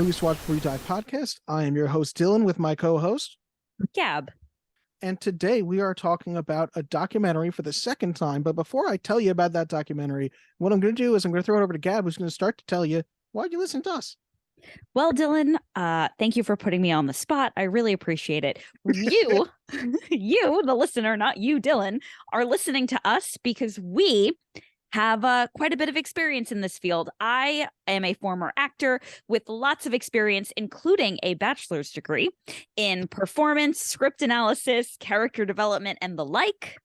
Movies to Watch Before You Die podcast. I am your host, Dylan, with my co-host, Gab. And today we are talking about a documentary for the second time. But before I tell you about that documentary, what I'm going to do is I'm going to throw it over to Gab, who's going to start to tell you why you listen to us. Well, Dylan, thank you for putting me on the spot. I really appreciate it. You, the listener, not you, Dylan, are listening to us because we have quite a bit of experience in this field. I am a former actor with lots of experience, including a bachelor's degree in performance, script analysis, character development, and the like.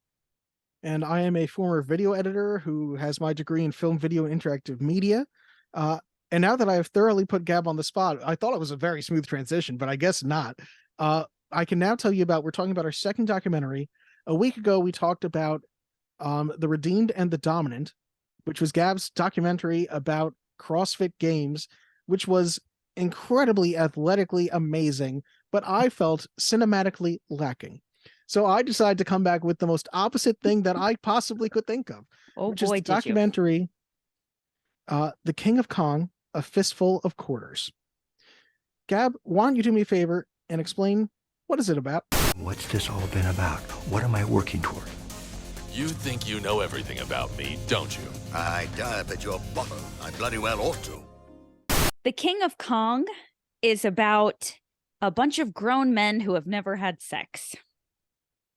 And I am a former video editor who has my degree in film, video, and interactive media. And now that I have thoroughly put Gab on the spot, I thought it was a very smooth transition, but I guess not. I can now tell you we're talking about our second documentary. A week ago, we talked about The Redeemed and the Dominant, which was Gab's documentary about CrossFit Games, which was incredibly athletically amazing, but I felt cinematically lacking. So I decided to come back with the most opposite thing that I possibly could think of, which is the documentary, The King of Kong, A Fistful of Quarters. Gab, why don't you do me a favor and explain, what is it about? What's this all been about? What am I working toward? You think you know everything about me, don't you? I dive at your bottom. I bloody well ought to. The King of Kong is about a bunch of grown men who have never had sex.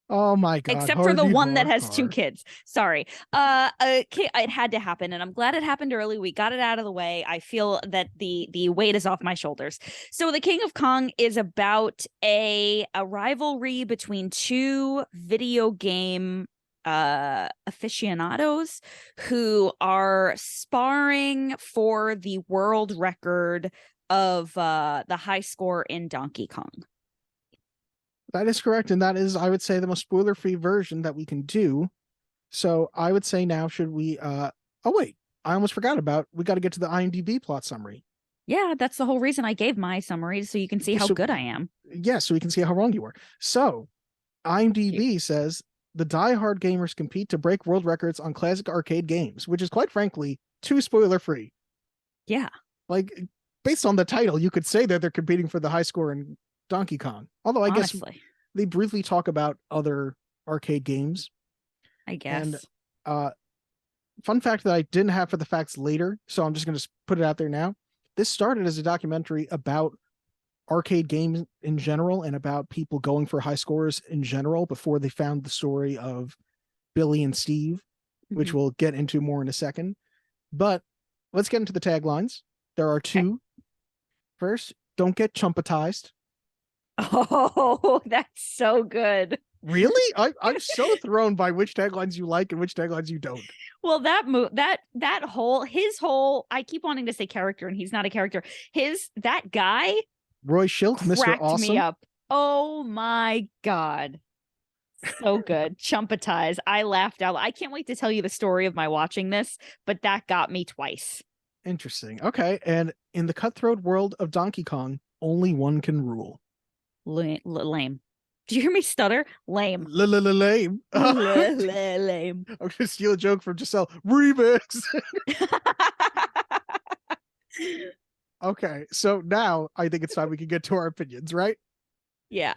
Oh my God. Except for the one that has two kids. Sorry. It had to happen, and I'm glad it happened early. We got it out of the way. I feel that the weight is off my shoulders. So The King of Kong is about a rivalry between two video game aficionados who are sparring for the world record of the high score in Donkey Kong. That is correct, and that is, I would say, the most spoiler-free version that we can do. So I would say now, should we oh wait, I almost forgot we got to get to the IMDb plot summary. Yeah, that's the whole reason I gave my summary, so you can see how good I am. Yeah, so we can see how wrong you were. So IMDb says the die-hard gamers compete to break world records on classic arcade games, which is quite frankly too spoiler-free. Yeah. Like, based on the title, you could say that they're competing for the high score in Donkey Kong. Although I guess they briefly talk about other arcade games. I guess. And fun fact that I didn't have for the facts later, so I'm just going to put it out there now. This started as a documentary about arcade games in general and about people going for high scores in general before they found the story of Billy and Steve, which we'll get into more in a second. But let's get into the taglines. There are two. First, don't get chumpatized. Oh, that's so good. Really? I'm so thrown by which taglines you like and which taglines you don't. Well, that whole I keep wanting to say character, and he's not a character. That guy, Roy Schilt, Mr. Awesome. Me up. Oh my God. So good. Chumpatize. I laughed out. I can't wait to tell you the story of my watching this, but that got me twice. Interesting. Okay. And in the cutthroat world of Donkey Kong, only one can rule. Lame. Did you hear me stutter? Lame. Lame. Lame. I'm going to steal a joke from Giselle. Remix. Okay. So now I think it's time we can get to our opinions, right? Yeah.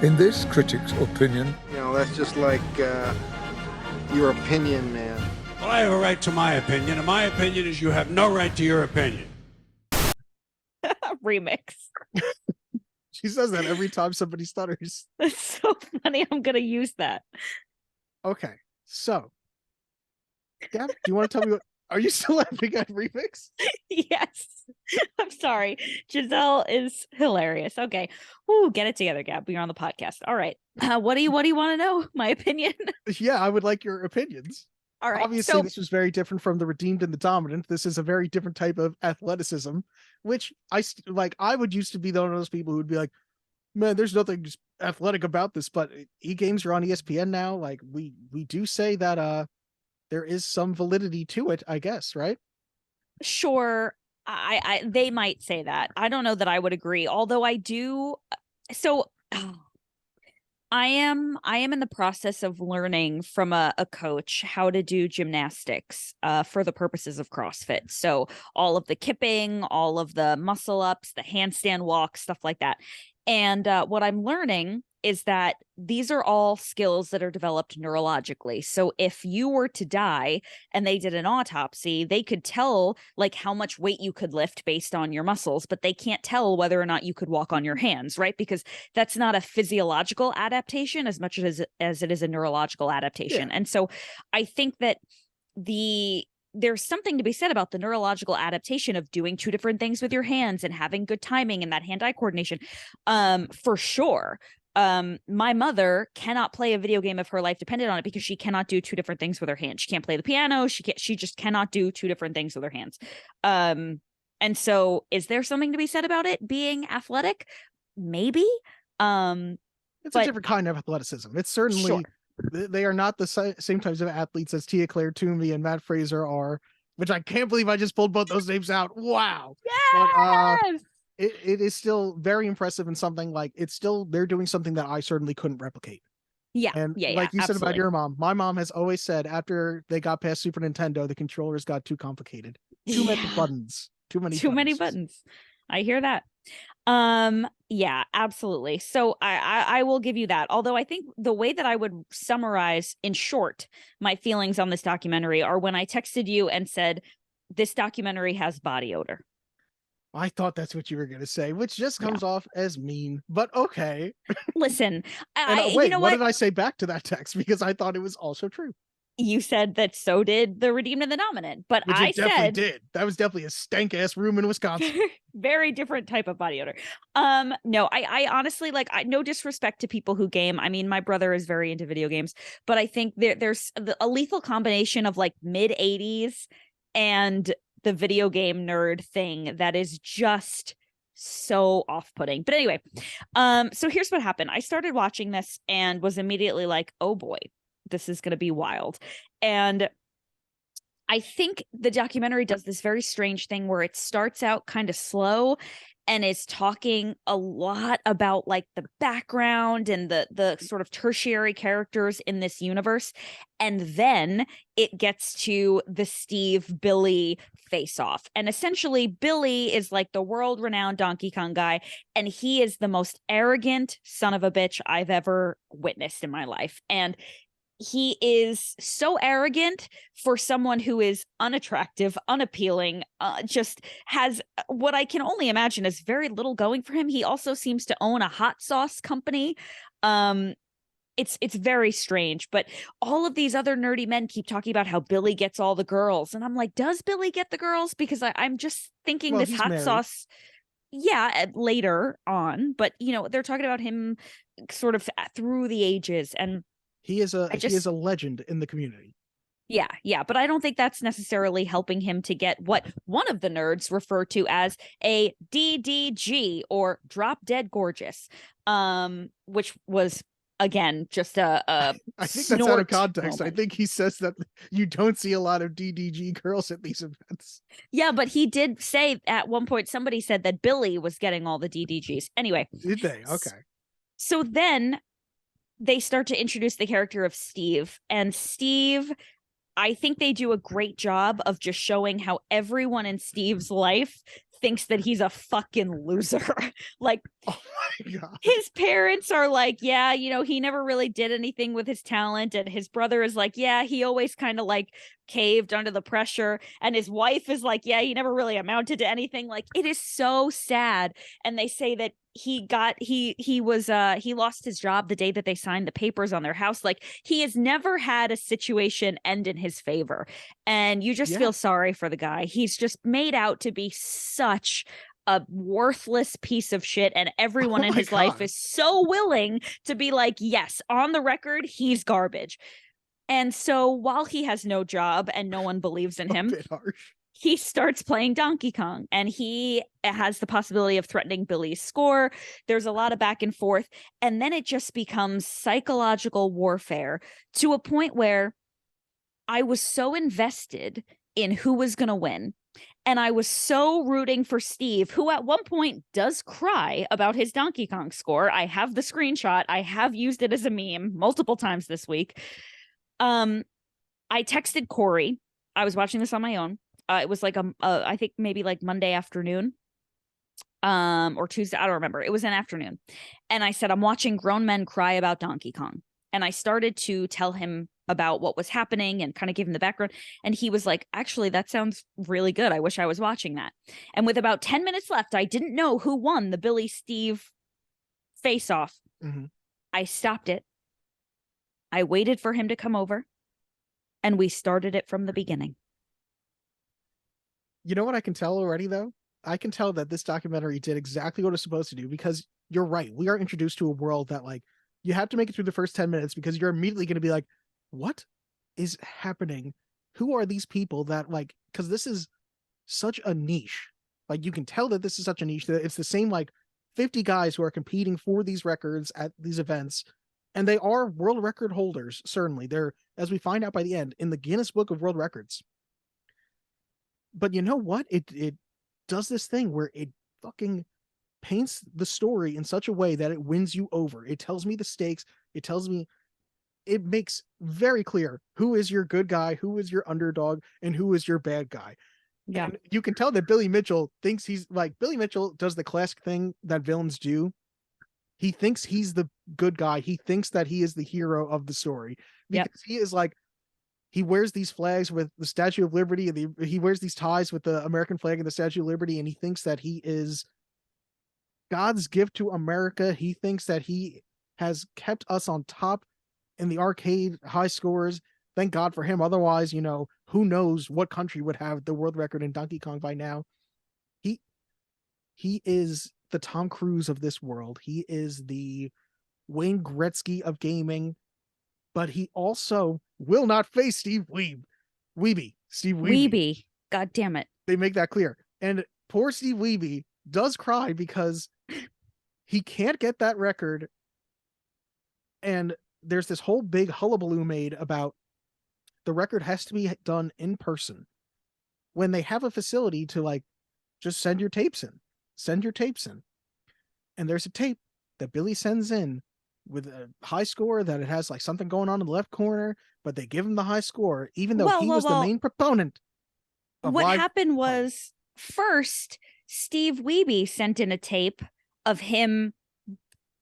In this critic's opinion, that's just like your opinion, man. Well, I have a right to my opinion, and my opinion is you have no right to your opinion. Remix. She says that every time somebody stutters. That's so funny. I'm going to use that. Okay. So, Gab, do you want to tell me are you still laughing at Remix? Yes. I'm sorry. Giselle is hilarious. Okay. Ooh, get it together, Gab. We're on the podcast. All right. What do you want to know? My opinion? Yeah, I would like your opinions. All right. Obviously, this was very different from The Redeemed and the Dominant. This is a very different type of athleticism, which I would used to be one of those people who would be like, man, there's nothing just athletic about this, but e-games are on ESPN now. Like we do say that there is some validity to it, I guess, right? Sure. They might say that. I don't know that I would agree, although I do. So I am in the process of learning from a coach how to do gymnastics for the purposes of CrossFit. So all of the kipping, all of the muscle ups, the handstand walks, stuff like that. And what I'm learning is that these are all skills that are developed neurologically. So if you were to die and they did an autopsy, they could tell like how much weight you could lift based on your muscles, but they can't tell whether or not you could walk on your hands, right? Because that's not a physiological adaptation as much as it is a neurological adaptation. And so I think that there's something to be said about the neurological adaptation of doing two different things with your hands and having good timing and that hand-eye coordination. For sure. My mother cannot play a video game if her life depended on it because she cannot do two different things with her hands. She can't play the piano. She just cannot do two different things with her hands. And so is there something to be said about it being athletic? Maybe. It's a different kind of athleticism. It's certainly, they are not the same types of athletes as Tia Claire Toomey and Matt Fraser are, which I can't believe I just pulled both those names out. Wow. Yes! But, it is still very impressive and something like they're doing something that I certainly couldn't replicate. Yeah. And like you said about your mom, my mom has always said after they got past Super Nintendo, the controllers got too complicated. Too many buttons. Too many buttons. I hear that. Yeah, absolutely. So I will give you that. Although I think the way that I would summarize in short my feelings on this documentary are when I texted you and said, this documentary has body odor. I thought that's what you were going to say, which just comes off as mean, but okay. Listen, wait, you know what did I say back to that text? Because I thought it was also true. You said that so did the Redeemed and the Nominate, but Which I definitely said did. That was definitely a stank ass room in Wisconsin. Very different type of body odor. No, I honestly no disrespect to people who game. I mean, my brother is very into video games, but I think there's a lethal combination of like mid 80s and the video game nerd thing that is just so off-putting. But anyway, so here's what happened. I started watching this and was immediately like, oh boy, this is going to be wild. And I think the documentary does this very strange thing where it starts out kind of slow and is talking a lot about like the background and the sort of tertiary characters in this universe. And then it gets to the Steve Billy face off. And essentially Billy is like the world renowned Donkey Kong guy. And he is the most arrogant son of a bitch I've ever witnessed in my life. And he is so arrogant for someone who is unattractive, unappealing, just has what I can only imagine is very little going for him. He also seems to own a hot sauce company. It's very strange, but all of these other nerdy men keep talking about how Billy gets all the girls. And I'm like, does Billy get the girls? Because I'm just thinking this hot sauce. Yeah, later on, but you know, they're talking about him sort of through the ages, and he is a legend in the community. Yeah, but I don't think that's necessarily helping him to get what one of the nerds refer to as a DDG or drop dead gorgeous, which was again just a I think that's out of context. Moment. I think he says that you don't see a lot of DDG girls at these events. Yeah, but he did say at one point somebody said that Billy was getting all the DDGs. Anyway, did they? Okay. So then they start to introduce the character of Steve, and Steve, I think they do a great job of just showing how everyone in Steve's life thinks that he's a fucking loser. Like, oh my God. His parents are like, yeah, you know, he never really did anything with his talent. And his brother is like, yeah, he always kind of like caved under the pressure. And his wife is like, yeah, he never really amounted to anything. Like, it is so sad. And they say that he lost his job the day that they signed the papers on their house. Like, he has never had a situation end in his favor. And you just feel sorry for the guy. He's just made out to be such a worthless piece of shit. And everyone in his life is so willing to be like, yes, on the record, he's garbage. And so while he has no job and no one believes in him, he starts playing Donkey Kong, and he has the possibility of threatening Billy's score. There's a lot of back and forth. And then it just becomes psychological warfare to a point where I was so invested in who was going to win. And I was so rooting for Steve, who at one point does cry about his Donkey Kong score. I have the screenshot. I have used it as a meme multiple times this week. I texted Corey. I was watching this on my own. It was like I think maybe like Monday afternoon, or Tuesday. I don't remember. It was an afternoon, and I said, I'm watching grown men cry about Donkey Kong, and I started to tell him about what was happening and kind of give him the background. And he was like, actually, that sounds really good. I wish I was watching that. And with about 10 minutes left, I didn't know who won the Billy Steve face off. Mm-hmm. I stopped it. I waited for him to come over, and we started it from the beginning. You know what I can tell already, though? I can tell that this documentary did exactly what it's supposed to do, because you're right. We are introduced to a world that, like, you have to make it through the first 10 minutes because you're immediately going to be like, what is happening? Who are these people that, like, because this is such a niche. Like, you can tell that this is such a niche that it's the same, like, 50 guys who are competing for these records at these events. And they are world record holders, certainly. They're, as we find out by the end, in the Guinness Book of World Records. But you know what? It does this thing where it fucking paints the story in such a way that it wins you over. It tells me the stakes. It makes very clear who is your good guy, who is your underdog, and who is your bad guy. Yeah. And you can tell that Billy Mitchell thinks Billy Mitchell does the classic thing that villains do. He thinks he's the good guy. He thinks that he is the hero of the story, because he is like, he wears these flags with the Statue of Liberty, and he wears these ties with the American flag and the Statue of Liberty, and he thinks that he is God's gift to America. He thinks that he has kept us on top in the arcade high scores. Thank God for him. Otherwise, who knows what country would have the world record in Donkey Kong by now. He is the Tom Cruise of this world. He is the Wayne Gretzky of gaming, but he also will not face Steve Wiebe. Steve Wiebe. God damn it. They make that clear. And poor Steve Wiebe does cry because he can't get that record. And there's this whole big hullabaloo made about the record has to be done in person, when they have a facility to, like, just send your tapes in. And there's a tape that Billy sends in with a high score that it has, like, something going on in the left corner, but they give him the high score, even though he was the main proponent. What happened was, first, Steve Wiebe sent in a tape of him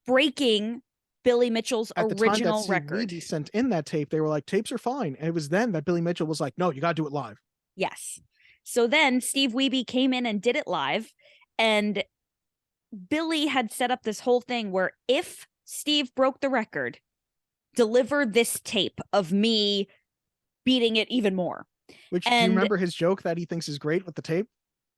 breaking Billy Mitchell's original record. Wiebe sent in that tape, they were like, tapes are fine. And it was then that Billy Mitchell was like, no, you got to do it live. Yes. So then Steve Wiebe came in and did it live. And Billy had set up this whole thing where if Steve broke the record, deliver this tape of me beating it even more. Do you remember his joke that he thinks is great with the tape?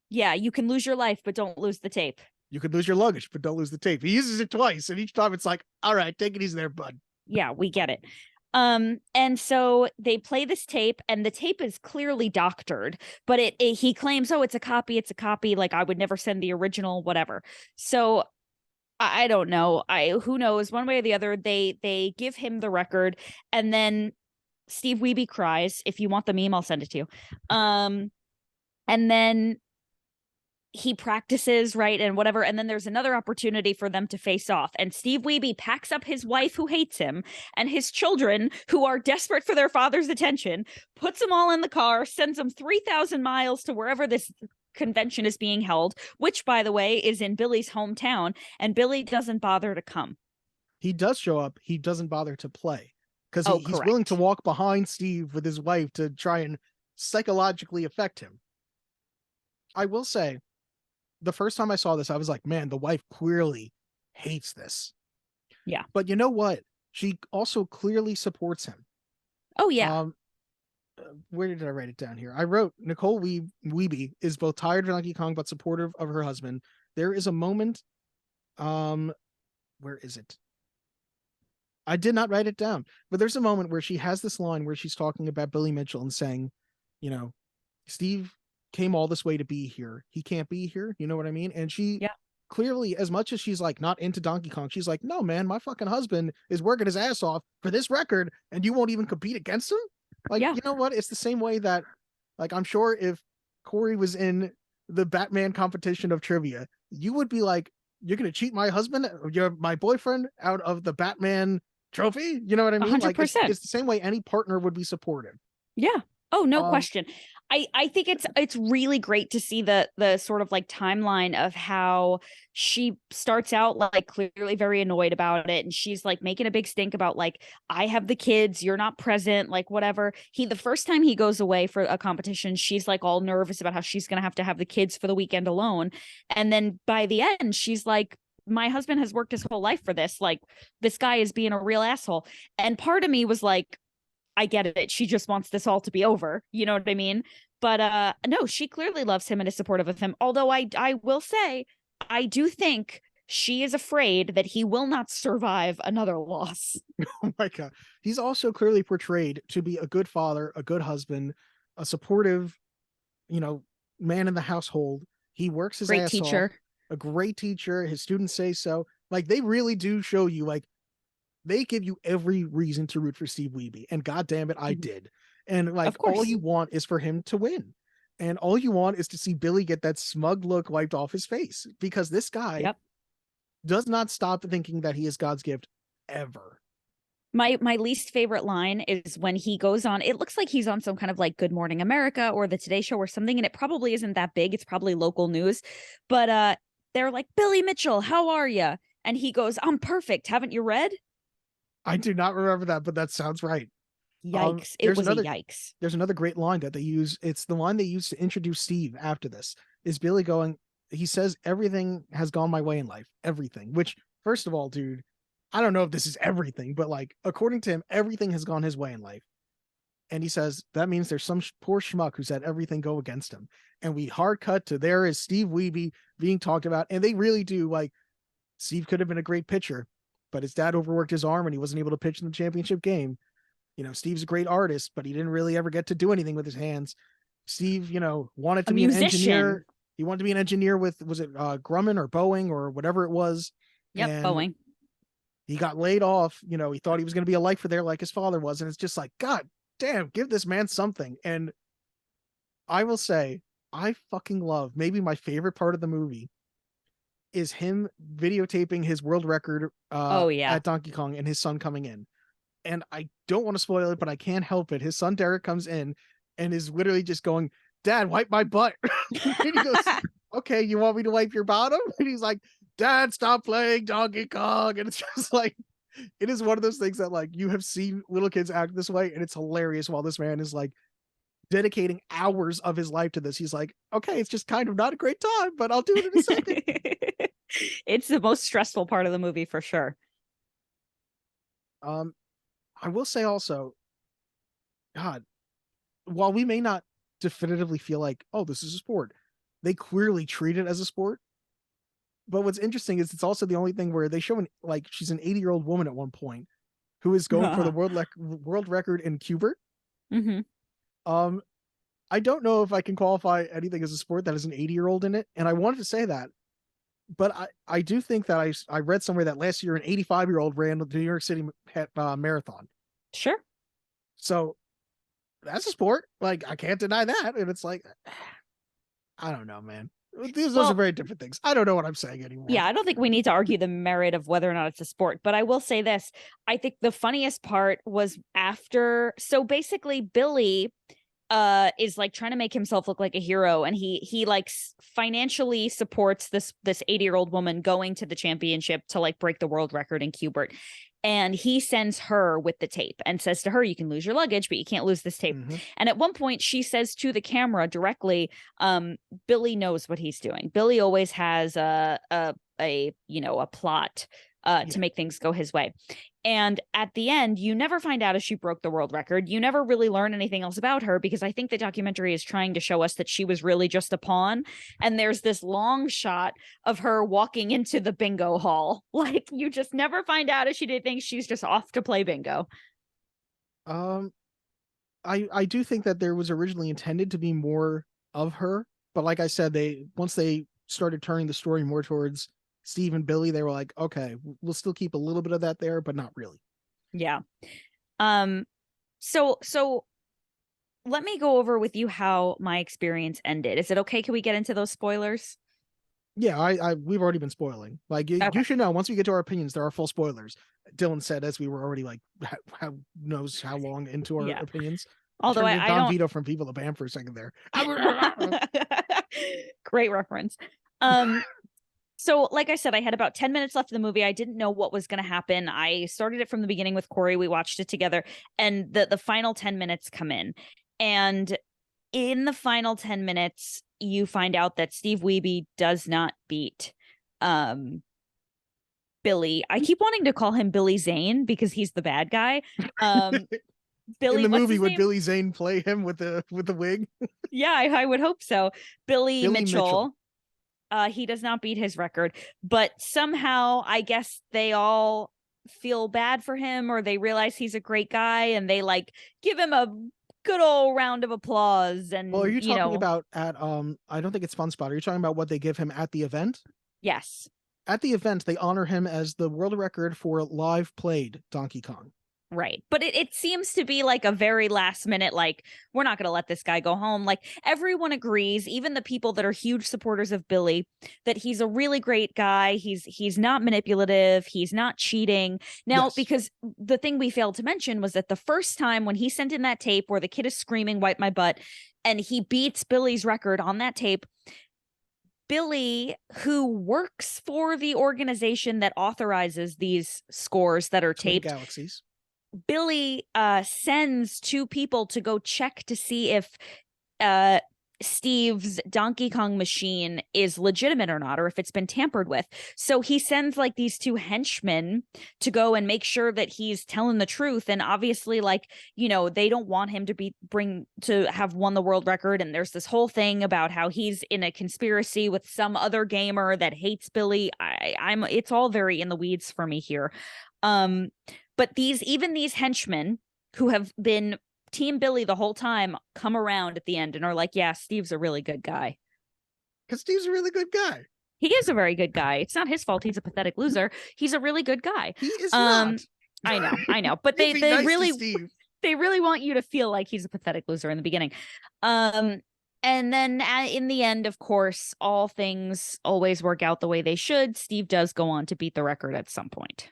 Yeah, you can lose your life, but don't lose the tape. You could lose your luggage, but don't lose the tape. He uses it twice, and each time it's like, all right, take it easy there, bud. Yeah, we get it. And so they play this tape, and the tape is clearly doctored, but he claims, oh, it's a copy. Like, I would never send the original, whatever. So I don't know. Who knows? One way or the other, they give him the record, and then Steve Wiebe cries. If you want the meme, I'll send it to you. And then he practices, right, and whatever, and then there's another opportunity for them to face off, and Steve Wiebe packs up his wife, who hates him, and his children, who are desperate for their father's attention, puts them all in the car, sends them 3,000 miles to wherever this convention is being held, which, by the way, is in Billy's hometown, and Billy doesn't bother to come. He does show up. He doesn't bother to play, because he's correct. willing to walk behind Steve with his wife to try and psychologically affect him. I will say, the first time I saw this, I was like, man, the wife clearly hates this. Yeah. But you know what? She also clearly supports him. Oh, yeah. Where did I write it down here? I wrote, Nicole Wiebe is both tired of Donkey Kong, but supportive of her husband. There is a moment. Where is it? I did not write it down, but there's a moment where she has this line where she's talking about Billy Mitchell and saying, Steve came all this way to be here. He can't be here. You know what I mean? And she clearly, as much as she's like not into Donkey Kong, she's like, no, man, my fucking husband is working his ass off for this record, and you won't even compete against him? Like, you know what? It's the same way that, like, I'm sure if Corey was in the Batman competition of trivia, you would be like, you're going to cheat my husband, my boyfriend out of the Batman trophy? You know what I mean? Like, 100%. it's the same way any partner would be supportive. Yeah. Oh, no Um, question. I think it's really great to see the sort of like timeline of how she starts out like clearly very annoyed about it, and she's like making a big stink about like, I have the kids, you're not present, like whatever. The first time he goes away for a competition, she's like all nervous about how she's gonna have the kids for the weekend alone, and then by the end she's like, my husband has worked his whole life for this, like this guy is being a real asshole. And part of me was like, I get it. She just wants this all to be over. You know what I mean? But no, she clearly loves him and is supportive of him. Although I will say, I do think she is afraid that he will not survive another loss. Oh my God. He's also clearly portrayed to be a good father, a good husband, a supportive, man in the household. He works his Great ass teacher. off. A great teacher. His students say so. Like, they really do show you, like, they give you every reason to root for Steve Wiebe, and God damn it, I did. And like, Of course. all you want is for him to win, and all you want is to see Billy get that smug look wiped off his face, because this guy does not stop thinking that he is God's gift ever. My least favorite line is when he goes on, it looks like he's on some kind of like Good Morning America or the Today Show or something, and it probably isn't that big. It's probably local news, but they're like, Billy Mitchell, how are you? And he goes, I'm perfect. Haven't you read? I do not remember that, but that sounds right. Yikes. It was a yikes. There's another great line that they use. It's the line they use to introduce Steve after this. Is Billy going, he says, everything has gone my way in life. Everything. Which, first of all, dude, I don't know if this is everything, but like, according to him, everything has gone his way in life. And he says, that means there's some poor schmuck who's had everything go against him. And we hard cut to there is Steve Wiebe being talked about. And they really do, like, Steve could have been a great pitcher, but his dad overworked his arm and he wasn't able to pitch in the championship game. Steve's a great artist, but he didn't really ever get to do anything with his hands. Steve, wanted to be an engineer. He wanted to be an engineer with, was it Grumman or Boeing or whatever it was? Yep, and Boeing. He got laid off. He thought he was going to be a lifer there like his father was. And it's just like, God damn, give this man something. And I will say, I fucking love, maybe my favorite part of the movie is him videotaping his world record at Donkey Kong and his son coming in. And I don't want to spoil it, but I can't help it. His son Derek comes in and is literally just going, Dad, wipe my butt. And he goes, okay, you want me to wipe your bottom? And he's like, Dad, stop playing Donkey Kong. And it's just like, it is one of those things that, like, you have seen little kids act this way, and it's hilarious while this man is like dedicating hours of his life to this. He's like, okay, it's just kind of not a great time, but I'll do it in a second. It's the most stressful part of the movie for sure. I will say also, God, while we may not definitively feel like, oh, this is a sport, they clearly treat it as a sport. But what's interesting is it's also the only thing where they show she's an 80-year-old woman at one point who is going for the world record in Qbert. Mm-hmm. I don't know if I can qualify anything as a sport that has an 80-year-old in it, and I wanted to say that, but I do think that I read somewhere that last year an 85-year-old ran the New York City marathon. Sure. So that's a sport. Like, I can't deny that. And it's like, I don't know, man. Those are very different things. I don't know what I'm saying anymore. Yeah, I don't think we need to argue the merit of whether or not it's a sport, but I will say this. I think the funniest part was after, so basically Billy is like trying to make himself look like a hero, and he like financially supports this 80-year-old woman going to the championship to like break the world record in Qbert. And he sends her with the tape and says to her, you can lose your luggage, but you can't lose this tape. Mm-hmm. And at one point she says to the camera directly, Billy knows what he's doing. Billy always has a plot to make things go his way. And at the end, you never find out if she broke the world record. You never really learn anything else about her, because I think the documentary is trying to show us that she was really just a pawn. And there's this long shot of her walking into the bingo hall. Like, you just never find out if she did things. She's just off to play bingo. I do think that there was originally intended to be more of her, but like I said, once they started turning the story more towards Steve and Billy, they were like, okay, we'll still keep a little bit of that there, but not really. Yeah. So let me go over with you how my experience ended. Is it okay? Can we get into those spoilers? Yeah, we've already been spoiling. Like Okay. you should know, once we get to our opinions, there are full spoilers. Dylan said, as we were already like, how knows how long into our Yeah. opinions. Although Turned I Don don't. Vito from People to Bam for a second there. Great reference. So like I said, I had about 10 minutes left of the movie. I didn't know what was going to happen. I started it from the beginning with Corey. We watched it together, and the final 10 minutes come in. And in the final 10 minutes, you find out that Steve Wiebe does not beat Billy. I keep wanting to call him Billy Zane because he's the bad guy. Billy, in the what's movie, his would name? Billy Zane play him with the wig? Yeah, I would hope so. Billy Billy Mitchell. He does not beat his record, but somehow I guess they all feel bad for him, or they realize he's a great guy and they like give him a good old round of applause. And Well, are you talking know, about at I don't think it's Fun Spot. Are you talking about what they give him at the event? yes, At the event, they honor him as the world record for live played Donkey Kong. right. But it seems to be like a very last minute, like, we're not going to let this guy go home. Like, everyone agrees, even the people that are huge supporters of Billy, that he's a really great guy. He's not manipulative. He's not cheating. Now, Yes. because the thing we failed to mention was that the first time when he sent in that tape where the kid is screaming, "Wipe my butt," and he beats Billy's record on that tape, Billy, who works for the organization that authorizes these scores that are Twin taped, Galaxies. Billy sends two people to go check to see if Steve's Donkey Kong machine is legitimate or not, or if it's been tampered with. So he sends like these two henchmen to go and make sure that he's telling the truth. And obviously, like, you know, they don't want him to have won the world record. And there's this whole thing about how he's in a conspiracy with some other gamer that hates Billy. It's all very in the weeds for me here. But these henchmen who have been Team Billy the whole time come around at the end and are like, yeah, Steve's a really good guy. Because Steve's a really good guy. He is a very good guy. It's not his fault he's a pathetic loser. He's a really good guy. He is not. I know. But they nice really want you to feel like he's a pathetic loser in the beginning. And then in the end, of course, all things always work out the way they should. Steve does go on to beat the record at some point.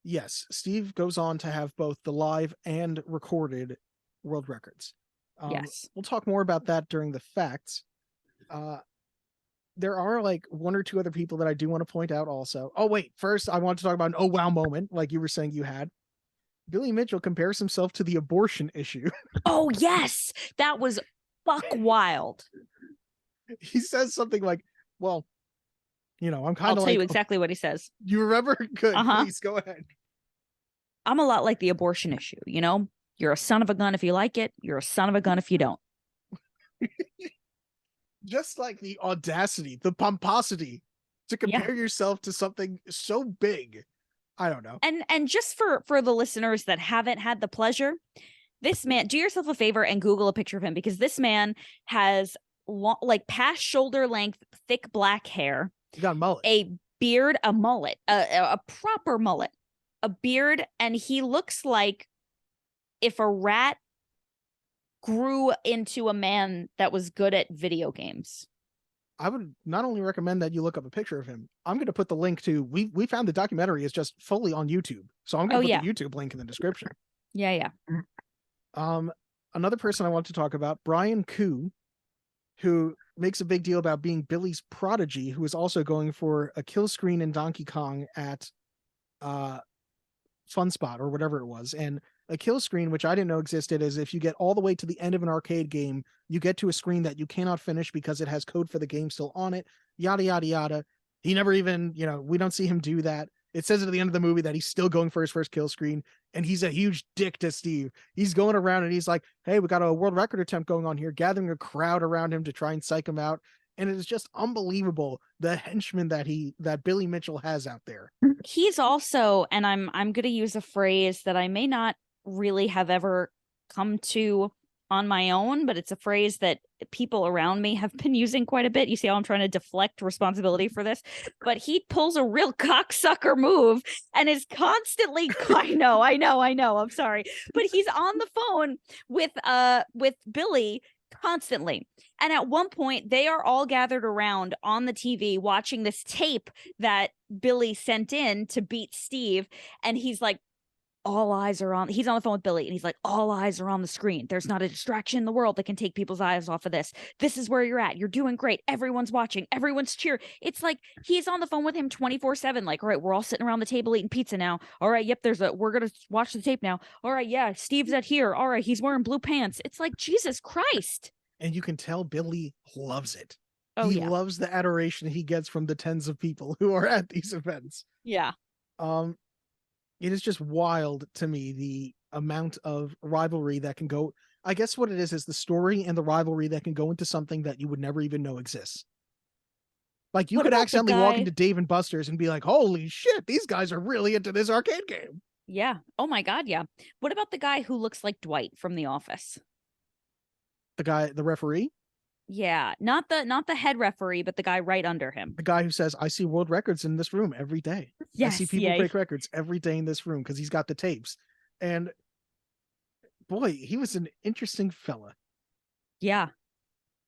Yes, Steve goes on to have both the live and recorded world records. Yes. We'll talk more about that during the facts. There are like one or two other people that I do want to point out also. Oh, wait, first I want to talk about an oh wow moment, like you were saying you had. Billy Mitchell compares himself to the abortion issue. Oh, yes. That was buck wild. He says something like, well, you know, I'm kind I'll of tell like, you exactly what he says. You remember? Good. Uh-huh. Please go ahead. I'm a lot like the abortion issue, you know? You're a son of a gun if you like it. You're a son of a gun if you don't. Just like the audacity, the pomposity to compare yourself to something so big. I don't know. And just for the listeners that haven't had the pleasure, this man, do yourself a favor and Google a picture of him, because this man has like past shoulder length, thick black hair. You got a mullet. A beard, a mullet, a proper mullet, a beard, and he looks like if a rat grew into a man that was good at video games. I would not only recommend that you look up a picture of him, I'm going to put the link to, we found the documentary is just fully on YouTube. So I'm going to put the YouTube link in the description. Yeah. Another person I want to talk about, Brian Koo, who makes a big deal about being Billy's prodigy, who is also going for a kill screen in Donkey Kong at Fun Spot or whatever it was. And a kill screen, which I didn't know existed, is if you get all the way to the end of an arcade game, you get to a screen that you cannot finish because it has code for the game still on it, yada, yada, yada. He never even, we don't see him do that. It says at the end of the movie that he's still going for his first kill screen, and he's a huge dick to Steve. He's going around and he's like, hey, we got a world record attempt going on here, gathering a crowd around him to try and psych him out. And it is just unbelievable, the henchman that Billy Mitchell has out there. He's also, and I'm going to use a phrase that I may not really have ever come to on my own, but it's a phrase that people around me have been using quite a bit. You see how I'm trying to deflect responsibility for this, but he pulls a real cocksucker move and is constantly, I know. I'm sorry, but he's on the phone with Billy constantly. And at one point they are all gathered around on the TV watching this tape that Billy sent in to beat Steve. And he's like, he's on the phone with Billy and he's like, all eyes are on the screen. There's not a distraction in the world that can take people's eyes off of this. This is where you're at. You're doing great. Everyone's watching. Everyone's cheering. It's like he's on the phone with him 24/7. Like, all right, we're all sitting around the table eating pizza now. All right, yep, we're going to watch the tape now. All right, yeah, Steve's at here. All right, he's wearing blue pants. It's like, Jesus Christ. And you can tell Billy loves it. Oh, he yeah. loves the adoration he gets from the tens of people who are at these events. Yeah. It is just wild to me, the amount of rivalry that can go. I guess what it is the story and the rivalry that can go into something that you would never even know exists. Like, you What could about the accidentally walk guy- into Dave and Buster's and be like, holy shit, these guys are really into this arcade game. Yeah. Oh my God. Yeah. What about the guy who looks like Dwight from The Office? The referee, Yeah. Not the head referee, but the guy right under him. the guy who says, I see world records in this room every day. Yes. I see people yeah. break records every day in this room because he's got the tapes. And boy, he was an interesting fella. Yeah.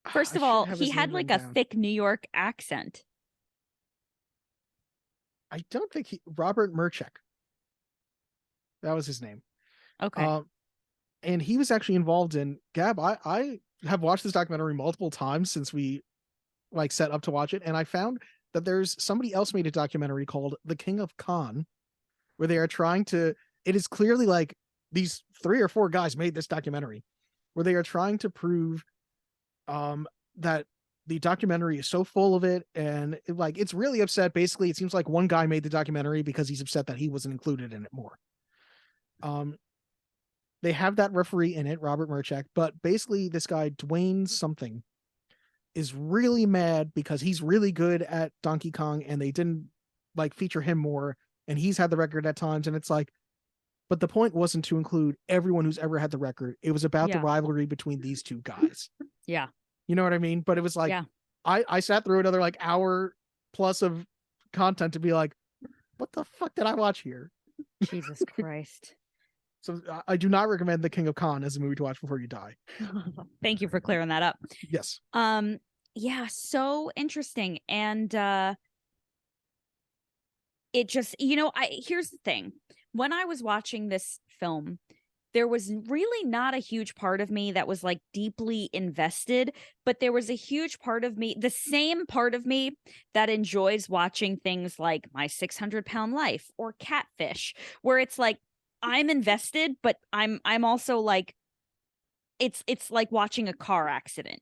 First I of should all, have he his had name like written a down. thick New York accent. I don't think Robert Merchek. That was his name. Okay. And he was actually involved in Gab. I have watched this documentary multiple times since we like set up to watch it, and I found that there's somebody else made a documentary called The King of Con, where they are trying to. It is clearly like these 3 or 4 guys made this documentary, where they are trying to prove, that the documentary is so full of it, and it's really upset. Basically, it seems like one guy made the documentary because he's upset that he wasn't included in it more. They have that referee in it, Robert Merchek, but basically this guy, Dwayne something, is really mad because he's really good at Donkey Kong and they didn't feature him more, and he's had the record at times, and it's like, but the point wasn't to include everyone who's ever had the record. It was about the Yeah. rivalry between these two guys. Yeah. You know what I mean? But it was like, Yeah. I sat through another hour plus of content to be like, what the fuck did I watch here? Jesus Christ. So I do not recommend The King of Con as a movie to watch before you die. Thank you for clearing that up. Yes. Yeah, so interesting. And it just, here's the thing. When I was watching this film, there was really not a huge part of me that was deeply invested, but there was a huge part of me, the same part of me that enjoys watching things like My 600-Pound Life or Catfish, where it's like, I'm invested, but I'm also it's like watching a car accident,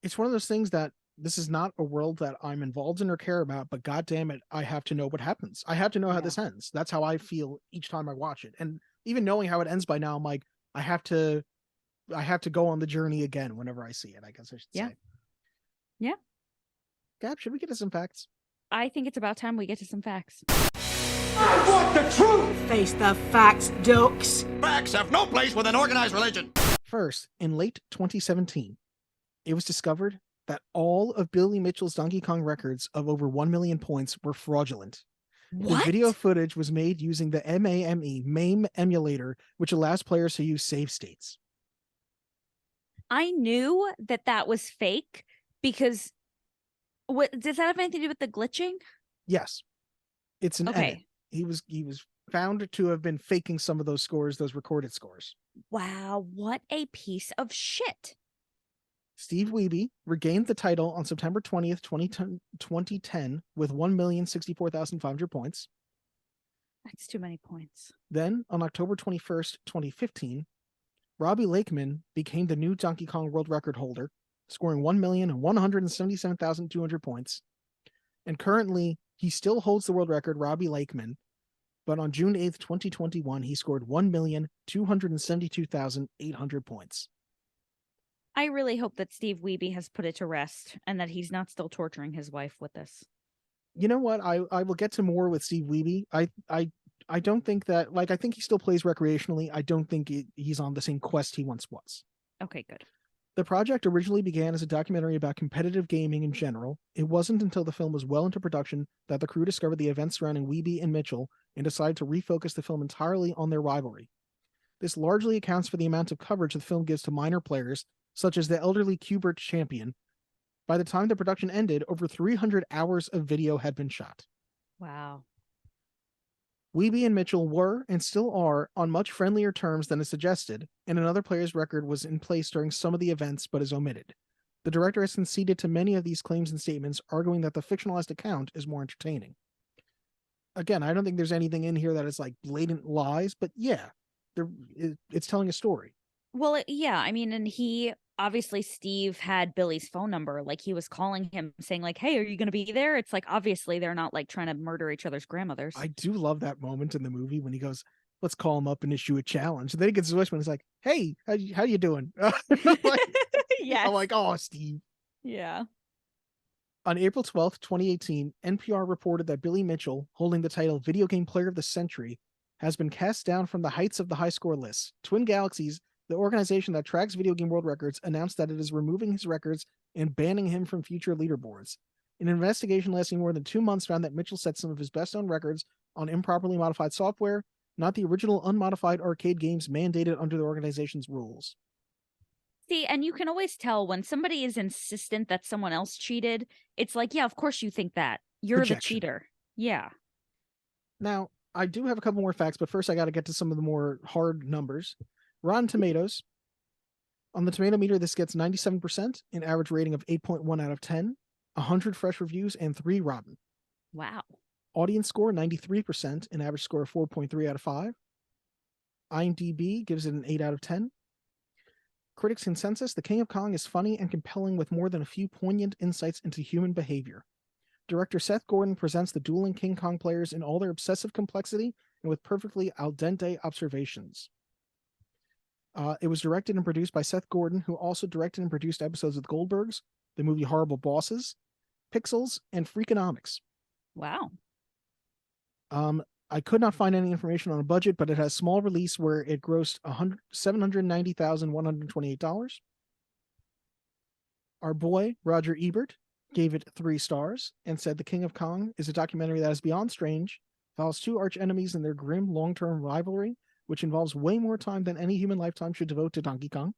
It's one of those things that this is not a world that I'm involved in or care about, but God damn it, I have to know what happens. I have to know how this ends. That's how I feel each time I watch it. And even knowing how it ends by now, I'm like, I have to go on the journey again whenever I see it, I guess I should say. Yeah. Gab, should we get to some facts? I think it's about time we get to some facts. I want the truth! Face the facts, dukes. Facts have no place with an organized religion. First, in late 2017, it was discovered that all of Billy Mitchell's Donkey Kong records of over 1 million points were fraudulent. What? The video footage was made using the MAME emulator, which allows players to use save states. I knew that was fake because what does that have anything to do with the glitching? Yes. It's an edit. Okay. He was found to have been faking some of those scores, those recorded scores. Wow, what a piece of shit. Steve Wiebe regained the title on September 20th, 2010 with 1,064,500 points. That's too many points. Then, on October 21st, 2015, Robbie Lakeman became the new Donkey Kong world record holder, scoring 1,177,200 points. And currently, he still holds the world record, Robbie Lakeman, but on June 8th, 2021, he scored 1,272,800 points. I really hope that Steve Wiebe has put it to rest and that he's not still torturing his wife with this. You know what? I will get to more with Steve Wiebe. I don't think that, I think he still plays recreationally. I don't think he's on the same quest he once was. Okay, good. The project originally began as a documentary about competitive gaming in general. It wasn't until the film was well into production that the crew discovered the events surrounding Weeby and Mitchell and decided to refocus the film entirely on their rivalry. This largely accounts for the amount of coverage the film gives to minor players, such as the elderly Qbert champion. By the time the production ended, over 300 hours of video had been shot. Wow. Weeby and Mitchell were, and still are, on much friendlier terms than is suggested, and another player's record was in place during some of the events but is omitted. The director has conceded to many of these claims and statements, arguing that the fictionalized account is more entertaining. Again, I don't think there's anything in here that is like blatant lies, but yeah, it's telling a story. Well, yeah, I mean, and he obviously Steve had Billy's phone number. Like he was calling him saying like, hey, are you going to be there? It's like, obviously they're not like trying to murder each other's grandmothers. I do love that moment in the movie when he goes, let's call him up and issue a challenge. And then he gets the voicemail. He's like, hey, how you doing? Yes. I'm like, oh, Steve. Yeah. On April 12th, 2018, NPR reported that Billy Mitchell, holding the title Video Game Player of the Century, has been cast down from the heights of the high score list. Twin Galaxies, the organization that tracks video game world records, announced that it is removing his records and banning him from future leaderboards. An investigation lasting more than 2 months found that Mitchell set some of his best-known records on improperly modified software, not the original unmodified arcade games mandated under the organization's rules. See, and you can always tell when somebody is insistent that someone else cheated. It's like, yeah, of course you think that. You're Projection. the cheater. Yeah. Now, I do have a couple more facts, but first I got to get to some of the more hard numbers. Rotten Tomatoes. On the tomato meter, this gets 97%, an average rating of 8.1 out of 10, 100 fresh reviews, and 3 rotten. Wow. Audience score, 93%, an average score of 4.3 out of 5. IMDb gives it an 8 out of 10. Critics' consensus, The King of Kong is funny and compelling with more than a few poignant insights into human behavior. Director Seth Gordon presents the dueling King Kong players in all their obsessive complexity and with perfectly al dente observations. It was directed and produced by Seth Gordon, who also directed and produced episodes of The Goldbergs, the movie Horrible Bosses, Pixels, and Freakonomics. Wow. I could not find any information on a budget, but it has small release where it grossed $790,128. Our boy, Roger Ebert, gave it 3 stars and said The King of Kong is a documentary that is beyond strange, follows 2 arch enemies in their grim long-term rivalry, which involves way more time than any human lifetime should devote to Donkey Kong.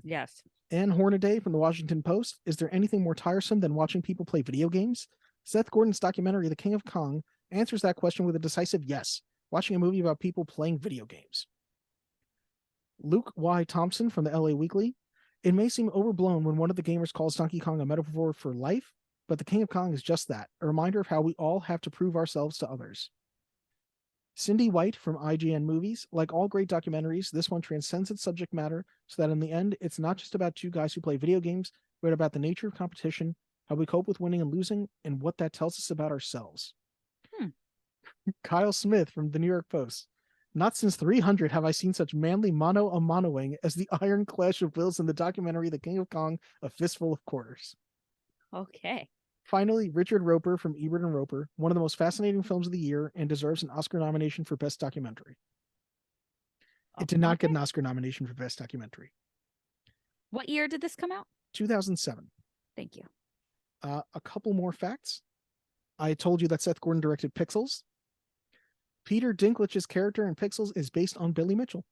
Yes. Ann Hornaday from the Washington Post, is there anything more tiresome than watching people play video games? Seth Gordon's documentary, The King of Kong, answers that question with a decisive yes, watching a movie about people playing video games. Luke Y. Thompson from the LA Weekly, it may seem overblown when one of the gamers calls Donkey Kong a metaphor for life, but The King of Kong is just that, a reminder of how we all have to prove ourselves to others. Cindy White from IGN Movies, like all great documentaries, this one transcends its subject matter so that in the end, it's not just about 2 guys who play video games, but about the nature of competition, how we cope with winning and losing, and what that tells us about ourselves. Kyle Smith from the New York Post, not since 300 have I seen such manly mano-a-manoing as the iron clash of wills in the documentary The King of Kong, A Fistful of Quarters. Okay. Finally, Richard Roper from Ebert and Roper, one of the most fascinating films of the year and deserves an Oscar nomination for Best Documentary. It did not get an Oscar nomination for Best Documentary. What year did this come out? 2007. Thank you. A couple more facts. I told you that Seth Gordon directed Pixels. Peter Dinklage's character in Pixels is based on Billy Mitchell.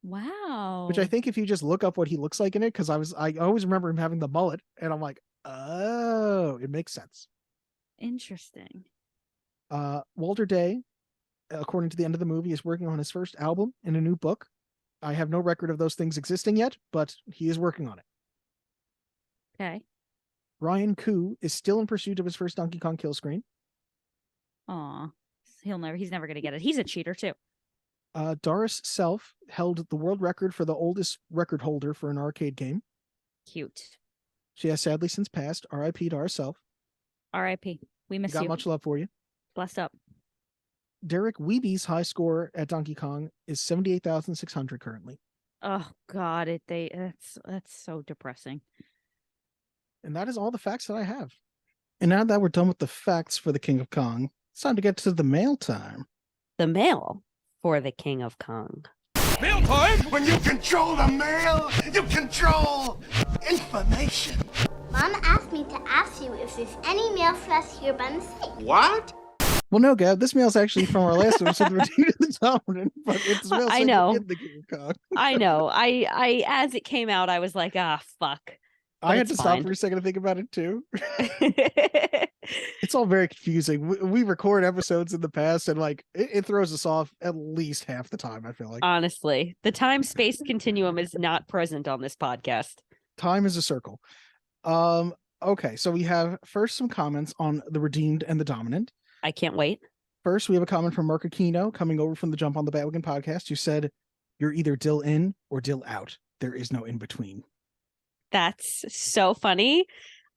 Wow. Which I think if you just look up what he looks like in it, because I always remember him having the mullet, and I'm like, oh, it makes sense. Interesting. Walter Day, according to the end of the movie, is working on his first album and a new book. I have no record of those things existing yet, but he is working on it. Okay. Ryan Koo is still in pursuit of his first Donkey Kong kill screen. Aw. He's never going to get it. He's a cheater too. Doris Self held the world record for the oldest record holder for an arcade game. Cute. She has sadly since passed. R.I.P. Doris Self. R.I.P. We miss you. Got much love for you. Blessed up. Derek Weeby's high score at Donkey Kong is 78,600 currently. Oh God, that's so depressing. And that is all the facts that I have. And now that we're done with the facts for the King of Kong, it's time to get to the mail time. The mail for the King of Kong. Mail time? When you control the mail, you control information. Mom asked me to ask you if there's any mail flash here by mistake. What? Well, no, Gab, this mail's actually from our last episode, Redeemed in the Dominant, but it's mail I sent know. in the King of Kong. I know. I as it came out, I was like, fuck. I had it's to stop fine. for a second to think about it too. It's all very confusing. We record episodes in the past and like it throws us off at least half the time, I feel like. Honestly, the time-space continuum is not present on this podcast. Time is a circle. Okay, so we have first some comments on the Redeemed and the Dominant. I can't wait. First, we have a comment from Mark Aquino coming over from the Jump on the Bandwagon podcast, who said, "You're either Dill in or Dill out. There is no in between." That's so funny.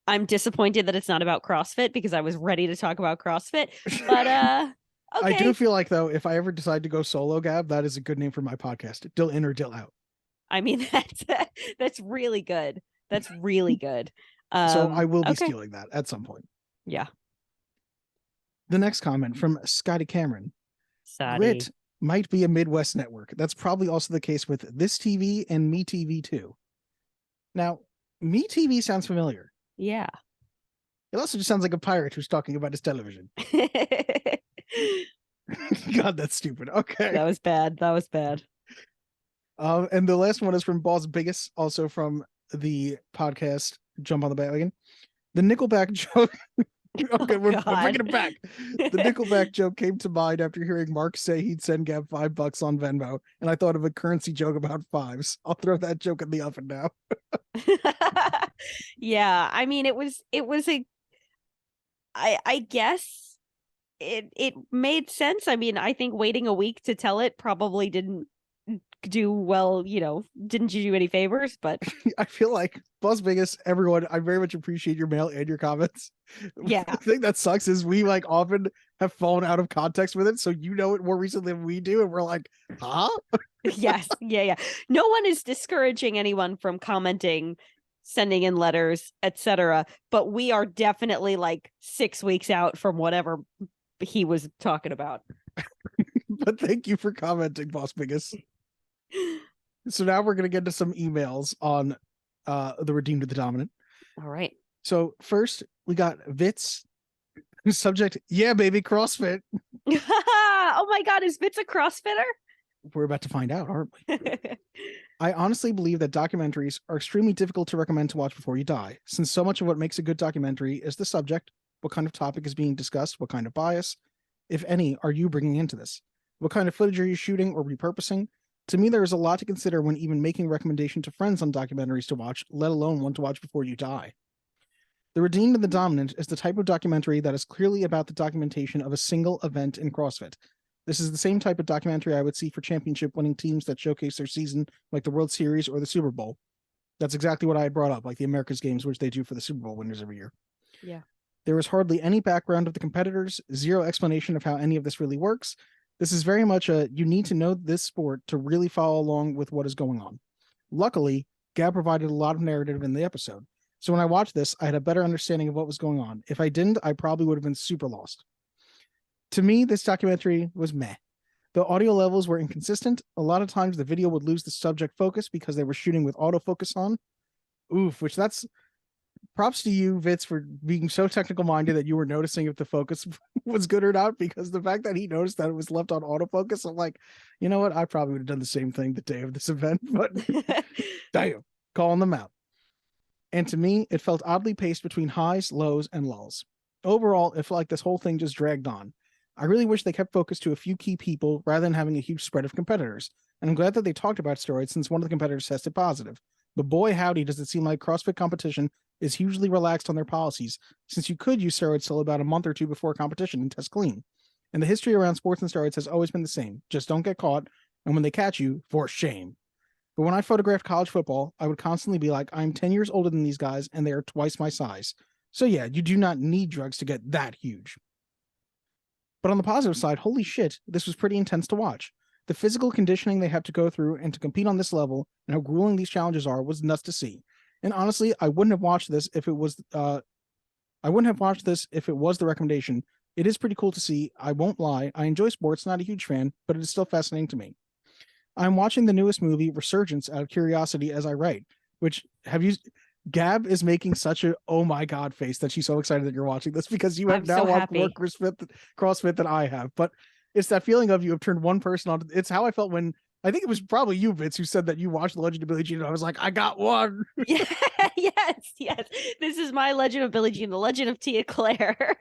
I'm disappointed that it's not about CrossFit because I was ready to talk about CrossFit. But okay. I do feel like though, if I ever decide to go solo, Gab, that is a good name for my podcast. Dill in or Dill out. I mean, that's really good. That's really good. So I will be okay. stealing that at some point. Yeah. The next comment from Scotty Cameron. Sorry. Grit might be a Midwest network. That's probably also the case with This TV and Me TV too. Now, Me TV sounds familiar. Yeah. It also just sounds like a pirate who's talking about his television. God, that's stupid. Okay. That was bad. That was bad. And the last one is from Boss Biggest, also from the podcast Jump on the Bandwagon. The Nickelback joke. Okay, we're bringing it back. The Nickelback joke came to mind after hearing Mark say he'd send Gab $5 on Venmo, and I thought of a currency joke about fives. I'll throw that joke in the oven now. Yeah, I mean, I guess it made sense. I mean, I think waiting a week to tell it probably didn't do well, didn't do you any favors, but I feel like Boss Biggest, everyone, I very much appreciate your mail and your comments. Yeah. The thing that sucks is we like often have fallen out of context with it, so you know it more recently than we do, and we're like, huh? Yes, yeah. No one is discouraging anyone from commenting, sending in letters, etc. But we are definitely like 6 weeks out from whatever he was talking about. But thank you for commenting, Boss Biggest. So now we're gonna get to some emails on the Redeemed of the Dominant. All right. So first we got Vitz. Subject, yeah, baby, CrossFit. Oh my God, is Vitz a CrossFitter? We're about to find out, aren't we? I honestly believe that documentaries are extremely difficult to recommend to watch before you die, since so much of what makes a good documentary is the subject, what kind of topic is being discussed, what kind of bias, if any, are you bringing into this? What kind of footage are you shooting or repurposing? To me, there is a lot to consider when even making a recommendation to friends on documentaries to watch, let alone one to watch before you die. The Redeemed and the Dominant is the type of documentary that is clearly about the documentation of a single event in CrossFit. This is the same type of documentary I would see for championship-winning teams that showcase their season, like the World Series or the Super Bowl. That's exactly what I had brought up, like the America's Games, which they do for the Super Bowl winners every year. Yeah. There is hardly any background of the competitors, zero explanation of how any of this really works. This is very much you need to know this sport to really follow along with what is going on. Luckily, Gab provided a lot of narrative in the episode. So when I watched this, I had a better understanding of what was going on. If I didn't, I probably would have been super lost. To me, this documentary was meh. The audio levels were inconsistent. A lot of times the video would lose the subject focus because they were shooting with autofocus on. Oof, which that's props to you, Vitz, for being so technical minded that you were noticing if the focus was good or not, because the fact that he noticed that it was left on autofocus, I'm like, you know what? I probably would have done the same thing the day of this event, but damn, calling them out. And to me, it felt oddly paced between highs, lows, and lulls. Overall, it felt like this whole thing just dragged on. I really wish they kept focus to a few key people rather than having a huge spread of competitors. And I'm glad that they talked about steroids since one of the competitors tested positive. But boy, howdy, does it seem like CrossFit competition is hugely relaxed on their policies, since you could use steroids till about a month or two before competition and test clean. And the history around sports and steroids has always been the same. Just don't get caught, and when they catch you, for shame. But when I photographed college football, I would constantly be like, I'm 10 years older than these guys, and they are twice my size. So yeah, you do not need drugs to get that huge. But on the positive side, holy shit, this was pretty intense to watch. The physical conditioning they have to go through and to compete on this level and how grueling these challenges are was nuts to see. And honestly, I wouldn't have watched this if it was the recommendation. It is pretty cool to see. I won't lie. I enjoy sports, not a huge fan, but it is still fascinating to me. I'm watching the newest movie, Resurgence, out of curiosity as I write. Which Gab is making such a oh my god face that she's so excited that you're watching this because you have I'm now so watched happy. more CrossFit than I have. But it's that feeling of you have turned one person on. It's how I felt when I think it was probably you, Vince, who said that you watched The Legend of Billie Jean. And I was like, I got one. Yeah, yes. This is my Legend of Billie Jean, the Legend of Tia Claire.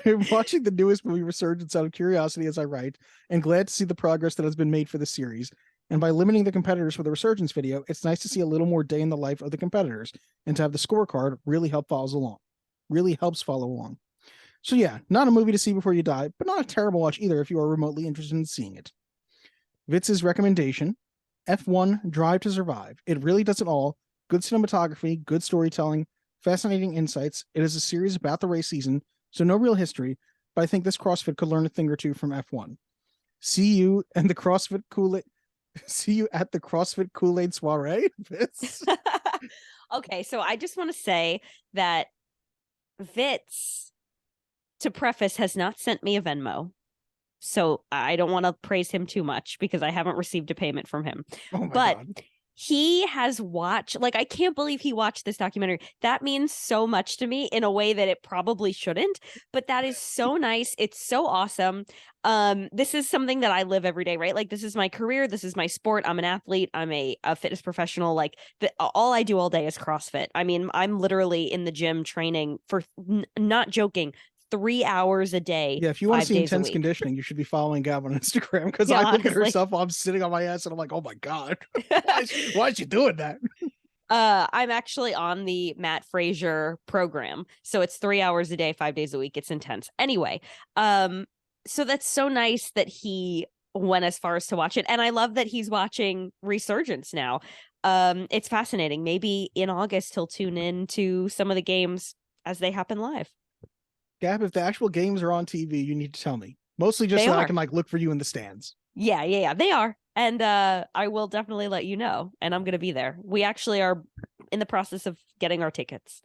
I'm watching the newest movie, Resurgence, out of curiosity as I write, and glad to see the progress that has been made for the series. And by limiting the competitors for the Resurgence video, it's nice to see a little more day in the life of the competitors, and to have the scorecard really helps follow along. So yeah, not a movie to see before you die, but not a terrible watch either if you are remotely interested in seeing it. Vitz's recommendation, F1 Drive to Survive. It really does it all. Good cinematography, good storytelling, fascinating insights. It is a series about the race season, so no real history, but I think this CrossFit could learn a thing or two from F1. See you at the CrossFit Kool-Aid soiree. Okay, so I just want to say that Vitz, to preface, has not sent me a Venmo. So I don't want to praise him too much because I haven't received a payment from him. Oh my But God. he has watched, like, I can't believe he watched this documentary. That means so much to me in a way that it probably shouldn't, but that is so nice. It's so awesome. This is something that I live every day, right? Like, this is my career. This is my sport. I'm an athlete. I'm a fitness professional. Like, all I do all day is CrossFit. I mean, I'm literally in the gym training for, not joking, 3 hours a day. Yeah, if you want to 5 see days a intense week. conditioning, you should be following Gab on Instagram because Yeah, I look at her honestly. stuff while I'm sitting on my ass and I'm like, oh my God, why is she doing that? I'm actually on the Matt Frazier program. So it's 3 hours a day, 5 days a week. It's intense. Anyway, so that's so nice that he went as far as to watch it. And I love that he's watching Resurgence now. It's fascinating. Maybe in August he'll tune in to some of the games as they happen live. Gab, if the actual games are on TV, you need to tell me. Mostly just They so that I are. can like look for you in the stands. Yeah, they are. And I will definitely let you know. And I'm going to be there. We actually are in the process of getting our tickets.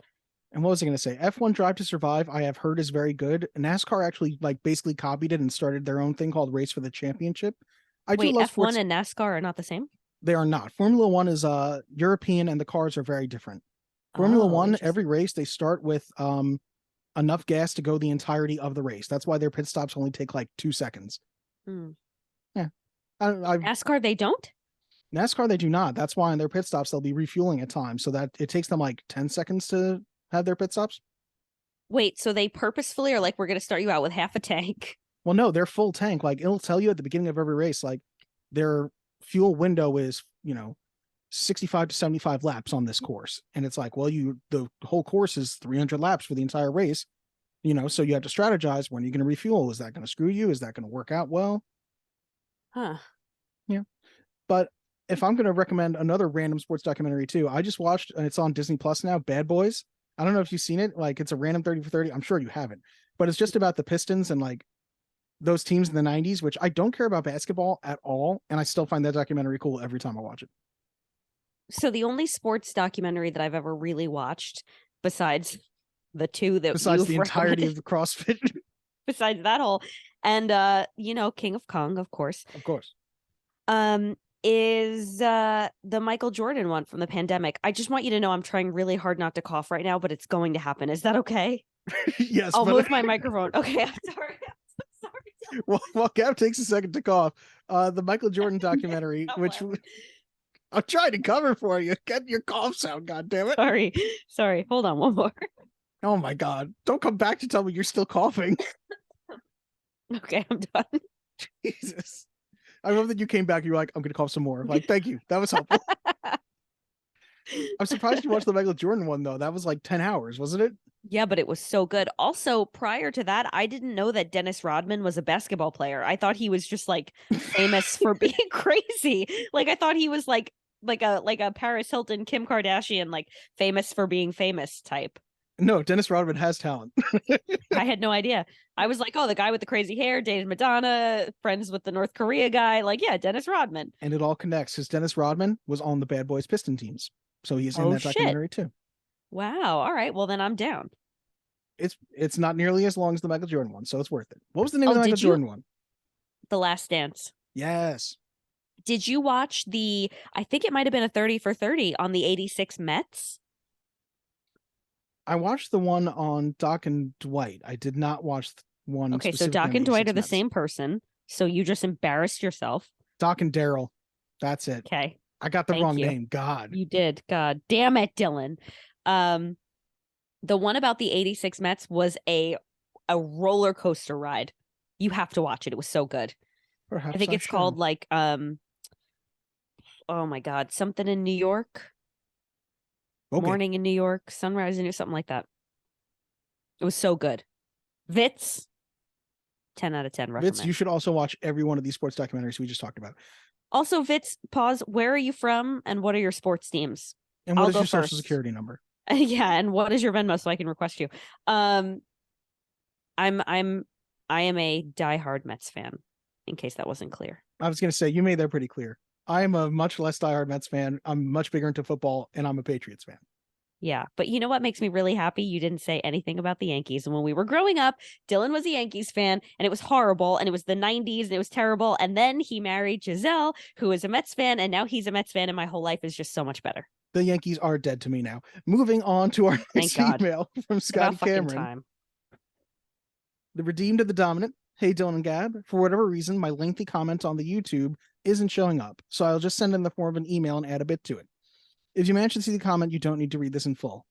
And what was I going to say? F1 Drive to Survive, I have heard is very good. NASCAR actually like basically copied it and started their own thing called Race for the Championship. I Wait, do love F1 sports. and NASCAR are not the same? They are not. Formula One is European and the cars are very different. Formula One, interesting. every race they start with enough gas to go the entirety of the race. That's why their pit stops only take like 2 seconds. Yeah. NASCAR, they don't? NASCAR, they do not. That's why in their pit stops, they'll be refueling at times so that it takes them like 10 seconds to have their pit stops. Wait, so they purposefully are like, we're going to start you out with half a tank. Well, no, they're full tank. Like it'll tell you at the beginning of every race, like their fuel window is, 65 to 75 laps on this course. And it's like, well, the whole course is 300 laps for the entire race, so you have to strategize. When are you going to refuel? Is that going to screw you? Is that going to work out well? Huh. Yeah. But if I'm going to recommend another random sports documentary too, I just watched, and it's on Disney Plus now, Bad Boys. I don't know if you've seen it. Like it's a random 30 for 30. I'm sure you haven't, but it's just about the Pistons and like those teams in the 90s, which I don't care about basketball at all. And I still find that documentary cool every time I watch it. So the only sports documentary that I've ever really watched, besides the two that Besides the you've entirety recommended, of the CrossFit. besides that whole, and King of Kong, of course. Of course. Is the Michael Jordan one from the pandemic. I just want you to know I'm trying really hard not to cough right now, but it's going to happen. Is that okay? Yes. I'll move my microphone. Okay, I'm sorry. I'm so sorry. While Gab takes a second to cough, the Michael Jordan documentary, which I'm trying to cover for you. Get your cough sound, goddammit. Sorry. Hold on, one more. Oh my God. Don't come back to tell me you're still coughing. Okay, I'm done. Jesus. I love that you came back. You're like, I'm going to cough some more. Like, thank you. That was helpful. I'm surprised you watched the Michael Jordan one, though. That was like 10 hours, wasn't it? Yeah, but it was so good. Also, prior to that, I didn't know that Dennis Rodman was a basketball player. I thought he was just like famous for being crazy. Like I thought he was like a Paris Hilton, Kim Kardashian, like famous for being famous type. No, Dennis Rodman has talent. I had no idea. I was like, oh, the guy with the crazy hair, dated Madonna, friends with the North Korea guy. Like, yeah, Dennis Rodman. And it all connects because Dennis Rodman was on the Bad Boys Piston teams. So he's in that documentary too. Wow. All right. Well, then I'm down. It's not nearly as long as the Michael Jordan one, so it's worth it. What was the name of the Michael Jordan one? The Last Dance. Yes. Did you watch I think it might have been a 30 for 30 on the 86 Mets? I watched the one on Doc and Dwight. I did not watch one. Okay, so specifically Doc on and Dwight are the 86 Mets. same person. So you just embarrassed yourself. Doc and Daryl. That's it. Okay. I got the Thank wrong you. name. God. You did. God damn it, Dylan. The one about the 86 Mets was a roller coaster ride. You have to watch it. It was so good. Perhaps I think it's called like oh my God, something in New York. Okay. Morning in New York, sunrise in New York, something like that. It was so good. Vitz, 10 out of 10 recommend. Vitz, you should also watch every one of these sports documentaries we just talked about. Also, Vitz, pause. Where are you from and what are your sports teams? And what I'll is go your social first. security number? Yeah, and what is your Venmo so I can request you? I am a diehard Mets fan, in case that wasn't clear. I was going to say, you made that pretty clear. I am a much less diehard Mets fan. I'm much bigger into football, and I'm a Patriots fan. Yeah, but you know what makes me really happy? You didn't say anything about the Yankees. And when we were growing up, Dylan was a Yankees fan, and it was horrible, and it was the 90s, and it was terrible. And then he married Giselle, who is a Mets fan, and now he's a Mets fan, and my whole life is just so much better. The Yankees are dead to me now. Moving on to our next email from Scotty Cameron. Time. The Redeemed of the Dominant. Hey, Dylan and Gab. For whatever reason, my lengthy comment on the YouTube isn't showing up, so I'll just send in the form of an email and add a bit to it. If you manage to see the comment, you don't need to read this in full.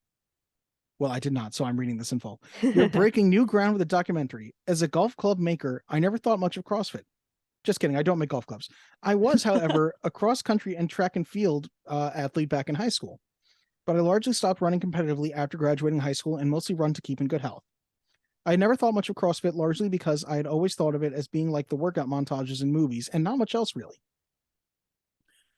Well, I did not, so I'm reading this in full. You're breaking new ground with a documentary. As a golf club maker, I never thought much of CrossFit. Just kidding, I don't make golf clubs. I was, however, a cross-country and track and field athlete back in high school. But I largely stopped running competitively after graduating high school and mostly run to keep in good health. I never thought much of CrossFit, largely because I had always thought of it as being like the workout montages in movies, and not much else really.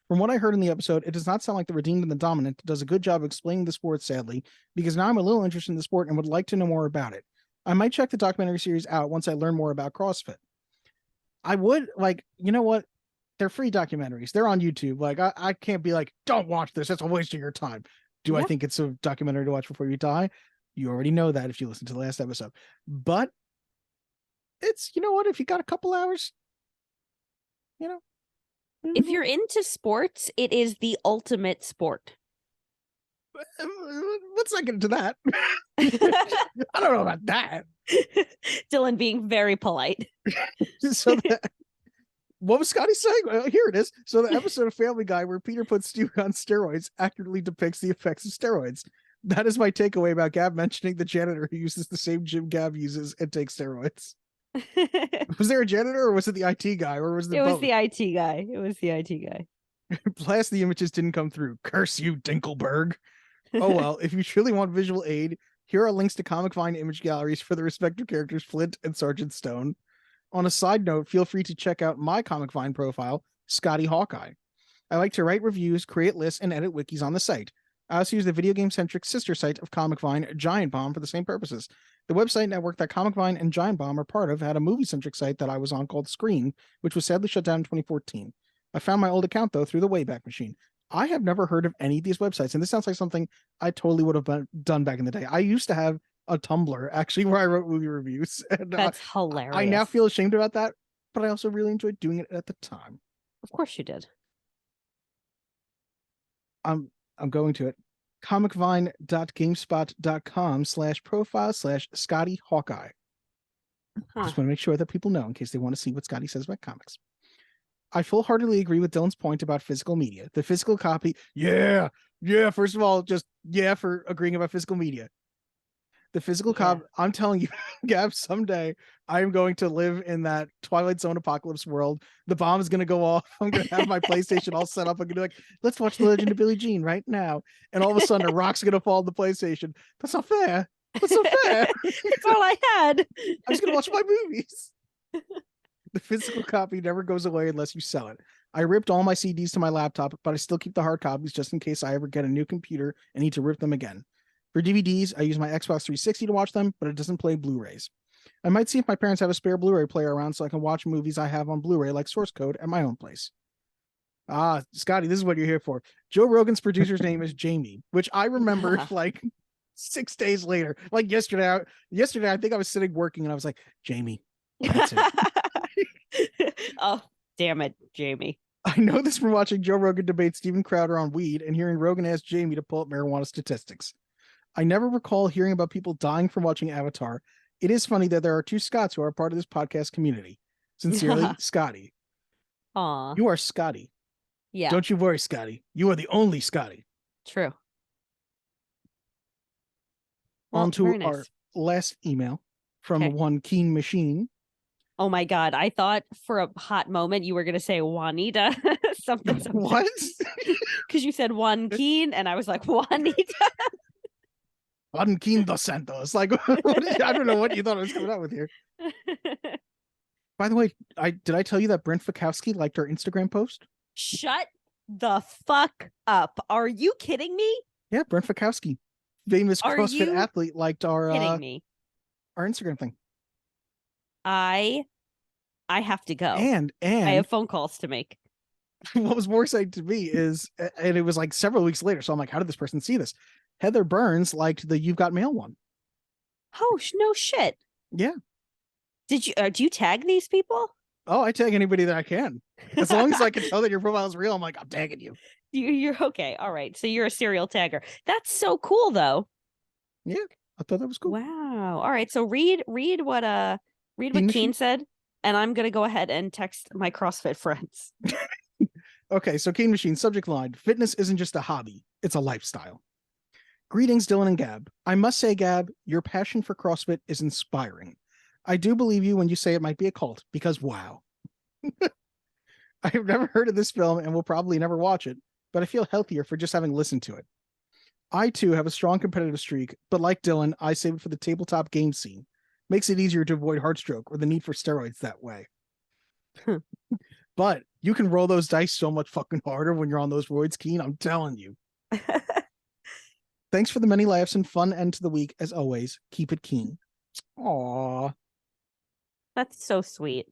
From what I heard in the episode, it does not sound like the Redeemed and the Dominant does a good job of explaining the sport, sadly, because now I'm a little interested in the sport and would like to know more about it. I might check the documentary series out once I learn more about CrossFit. I would, like, you know what? They're free documentaries. They're on YouTube. Like, I can't be like, don't watch this. That's a waste of your time. Do I think it's a documentary to watch before you die? You already know that if you listen to the last episode. But it's, you know what? If you got a couple hours, you know. If you're into sports, it is the ultimate sport. Let's not get into that. I don't know about that. Dylan being very polite. So what was Scotty saying? Well, here it is. So the episode of Family Guy where Peter puts Stewie on steroids accurately depicts the effects of steroids. That is my takeaway about Gab mentioning the janitor who uses the same gym Gab uses and takes steroids. Was there a janitor or was it the IT guy or was it was both? the IT guy. It was the IT guy. Blast, the images didn't come through. Curse you, Dinkelberg. Oh well, if you truly want visual aid, here are links to Comic Vine image galleries for the respective characters Flint and Sergeant Stone. On a side note, feel free to check out my Comic Vine profile, Scotty Hawkeye. I like to write reviews, create lists, and edit wikis on the site. I also use the video game-centric sister site of Comic Vine, Giant Bomb, for the same purposes. The website network that Comic Vine and Giant Bomb are part of had a movie-centric site that I was on called Screen, which was sadly shut down in 2014. I found my old account, though, through the Wayback Machine. I have never heard of any of these websites, and this sounds like something I totally would have done back in the day. I used to have a Tumblr, actually, where I wrote movie reviews. And, that's hilarious. I now feel ashamed about that, but I also really enjoyed doing it at the time. Of course you did. I'm going to it. comicvine.gamespot.com/profile/Scotty Hawkeye. Just want to make sure that people know in case they want to see what Scotty says about comics. I full-heartedly agree with Dylan's point about physical media. The physical copy, yeah. First of all, just yeah for agreeing about physical media. The physical copy, I'm telling you, Gab, someday I am going to live in that Twilight Zone apocalypse world. The bomb is going to go off. I'm going to have my PlayStation all set up. I'm going to be like, let's watch The Legend of Billie Jean right now. And all of a sudden, a rock's going to fall on the PlayStation. That's not fair. That's not fair. That's all I had. I'm just going to watch my movies. The physical copy never goes away unless you sell it. I ripped all my CDs to my laptop, but I still keep the hard copies just in case I ever get a new computer and need to rip them again. For DVDs, I use my Xbox 360 to watch them, but it doesn't play Blu-rays. I might see if my parents have a spare Blu-ray player around so I can watch movies I have on Blu-ray like Source Code at my own place. Scotty, this is what you're here for. Joe Rogan's producer's name is Jamie, which I remembered like 6 days later. Like yesterday, I think I was sitting working and I was like, Jamie. That's it. Oh, damn it, Jamie. I know this from watching Joe Rogan debate Steven Crowder on weed and hearing Rogan ask Jamie to pull up marijuana statistics. I never recall hearing about people dying from watching Avatar. It is funny that there are two Scots who are part of this podcast community. Sincerely, Scotty. Aw. You are Scotty. Yeah. Don't you worry, Scotty. You are the only Scotty. True. Well, On to very nice. our last email from Okay. one Keen Machine. Oh my God. I thought for a hot moment you were going to say Juanita. something. What? Because you said Juan Keen, and I was like, Juanita. Juan Keen dos Santos. Like, I don't know what you thought I was coming up with here. By the way, did I tell you that Brent Fikowski liked our Instagram post? Shut the fuck up. Are you kidding me? Yeah, Brent Fikowski, famous Are CrossFit you athlete, liked our Kidding me. our Instagram thing. I have to go. And I have phone calls to make. what was more exciting to me is, and it was like several weeks later, so I'm like, how did this person see this? Heather Burns liked the You've Got Mail one. Oh, no shit. Yeah. Did you do you tag these people? Oh, I tag anybody that I can. As long as I can tell that your profile is real, I'm like, I'm tagging you. You're okay. All right. So you're a serial tagger. That's so cool though. Yeah, I thought that was cool. Wow. All right. So read what Machine? Keen said, and I'm gonna go ahead and text my CrossFit friends. Okay, so Keen Machine, subject line, fitness isn't just a hobby, it's a lifestyle. Greetings, Dylan and Gab. I must say, Gab, your passion for CrossFit is inspiring. I do believe you when you say it might be a cult, because wow. I have never heard of this film and will probably never watch it, but I feel healthier for just having listened to it. I too have a strong competitive streak, but like Dylan, I save it for the tabletop game scene. Makes it easier to avoid heart stroke or the need for steroids that way. But you can roll those dice so much fucking harder when you're on those roids, Keen. I'm telling you. Thanks for the many laughs and fun end to the week. As always, keep it keen. Aw. That's so sweet.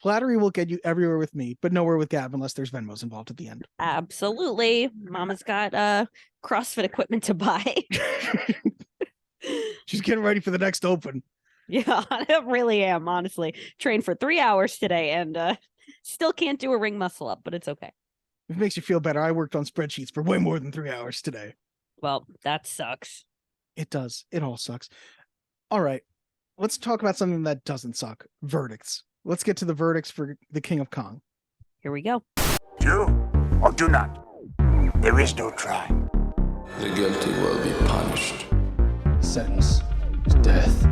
Flattery will get you everywhere with me, but nowhere with Gab unless there's Venmos involved at the end. Absolutely. Mama's got CrossFit equipment to buy. She's getting ready for the next open. Yeah, I really am, honestly. Trained for 3 hours today and still can't do a ring muscle up, but it's okay. If it makes you feel better, I worked on spreadsheets for way more than 3 hours today. Well, that sucks. It does. It all sucks. All right. Let's talk about something that doesn't suck. Verdicts. Let's get to the verdicts for the King of Kong. Here we go. Do or do not. There is no try. The guilty will be punished. Sentence is death.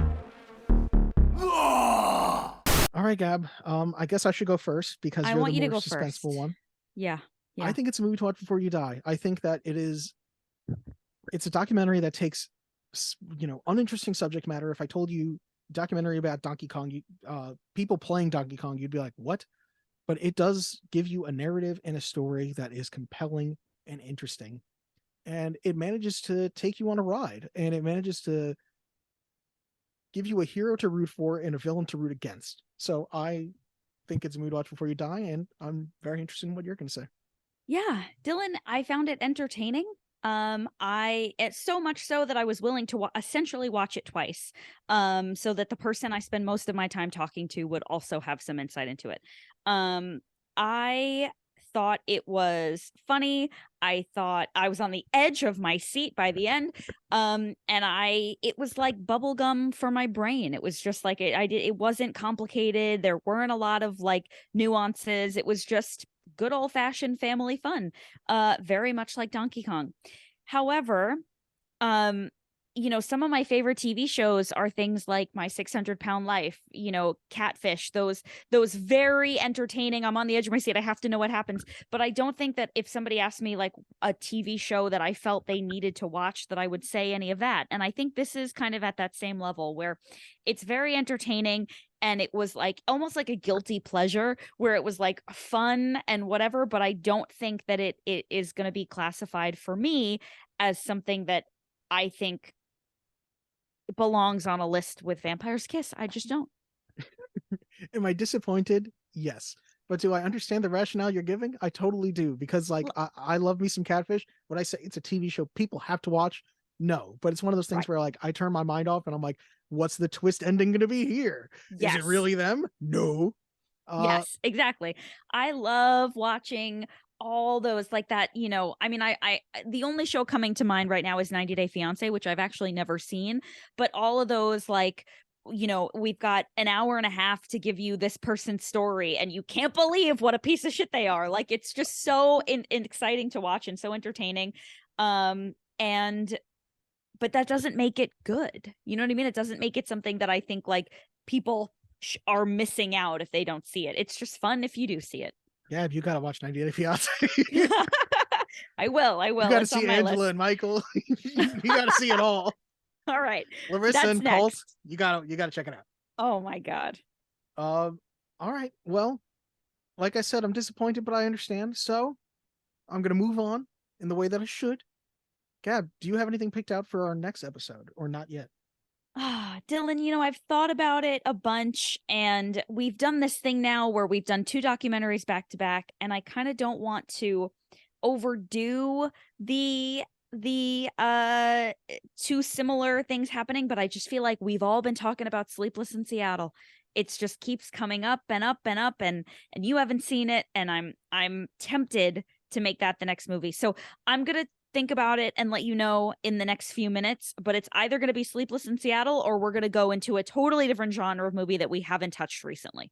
All right, Gab. I guess I should go first because I you're want the you to more go suspenseful first. one. Yeah. I think it's a movie to watch before you die. I think that it's a documentary that takes, uninteresting subject matter. If I told you documentary about Donkey Kong, people playing Donkey Kong, you'd be like, what? But it does give you a narrative and a story that is compelling and interesting. And it manages to take you on a ride, and it manages to give you a hero to root for and a villain to root against. So I think it's a movie to watch before you die, and I'm very interested in what you're going to say. Yeah, Dylan, I found it entertaining. It's so much so that I was willing to essentially watch it twice, so that the person I spend most of my time talking to would also have some insight into it. I thought it was funny. I thought I was on the edge of my seat by the end. And it was like bubblegum for my brain. It was just like it wasn't complicated. There weren't a lot of like nuances. It was just good old fashioned family fun. Very much like Donkey Kong. However, some of my favorite TV shows are things like My 600-Pound Life, Catfish, those very entertaining. I'm on the edge of my seat. I have to know what happens. But I don't think that if somebody asked me like a TV show that I felt they needed to watch, that I would say any of that. And I think this is kind of at that same level where it's very entertaining. And it was like almost like a guilty pleasure where it was like fun and whatever. But I don't think that it is going to be classified for me as something that I think belongs on a list with Vampire's Kiss. I just don't. Am I disappointed? Yes. But do I understand the rationale you're giving? I totally do, because like I love me some Catfish. When I say it's a TV show people have to watch, no. But it's one of those things where like I turn my mind off and I'm like, what's the twist ending going to be here? Yes. Is it really them? No. Yes, exactly. I love watching all those like that, you know. I mean, I the only show coming to mind right now is 90 Day Fiance, which I've actually never seen, but all of those like, you know, we've got an hour and a half to give you this person's story and you can't believe what a piece of shit they are. Like it's just so exciting to watch and so entertaining. And but that doesn't make it good. You know what I mean? It doesn't make it something that I think like people are missing out if they don't see it. It's just fun if you do see it. Yeah, you gotta watch 90 Day Fiance. I will. You gotta It's on see my Angela list. and Michael. You gotta see it all. All right. Larissa That's and Colt. next. You gotta check it out. Oh my God. All right. Well, like I said, I'm disappointed, but I understand. So I'm gonna move on in the way that I should. Gab, do you have anything picked out for our next episode or not yet? Dylan, you know, I've thought about it a bunch and we've done this thing now where we've done 2 documentaries back to back, and I kind of don't want to overdo the 2 similar things happening, but I just feel like we've all been talking about Sleepless in Seattle. It's just keeps coming up and up and up, and you haven't seen it, and I'm tempted to make that the next movie. So I'm gonna think about it and let you know in the next few minutes, but it's either going to be Sleepless in Seattle or we're going to go into a totally different genre of movie that we haven't touched recently.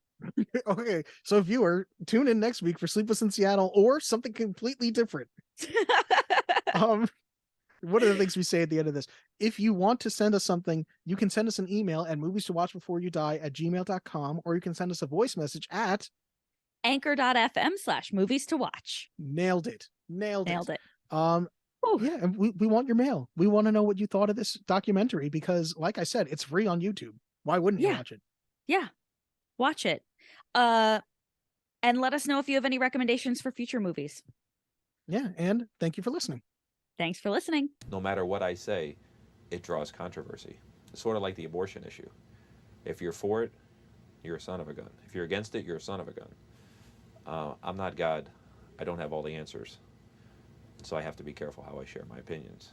Okay, so viewer, tune in next week for Sleepless in Seattle or something completely different. One of the things we say at the end of this, if you want to send us something, you can send us an email at movies-to-watch-before-you-die@gmail.com, or you can send us a voice message at anchor.fm/movies to watch. Nailed it. Ooh. Yeah, and we want your mail. We want to know what you thought of this documentary because, like I said, it's free on YouTube. Why wouldn't you watch it? Yeah, watch it. And let us know if you have any recommendations for future movies. Yeah, and thank you for listening. Thanks for listening. No matter what I say, it draws controversy. It's sort of like the abortion issue. If you're for it, you're a son of a gun. If you're against it, you're a son of a gun. I'm not God. I don't have all the answers. So I have to be careful how I share my opinions.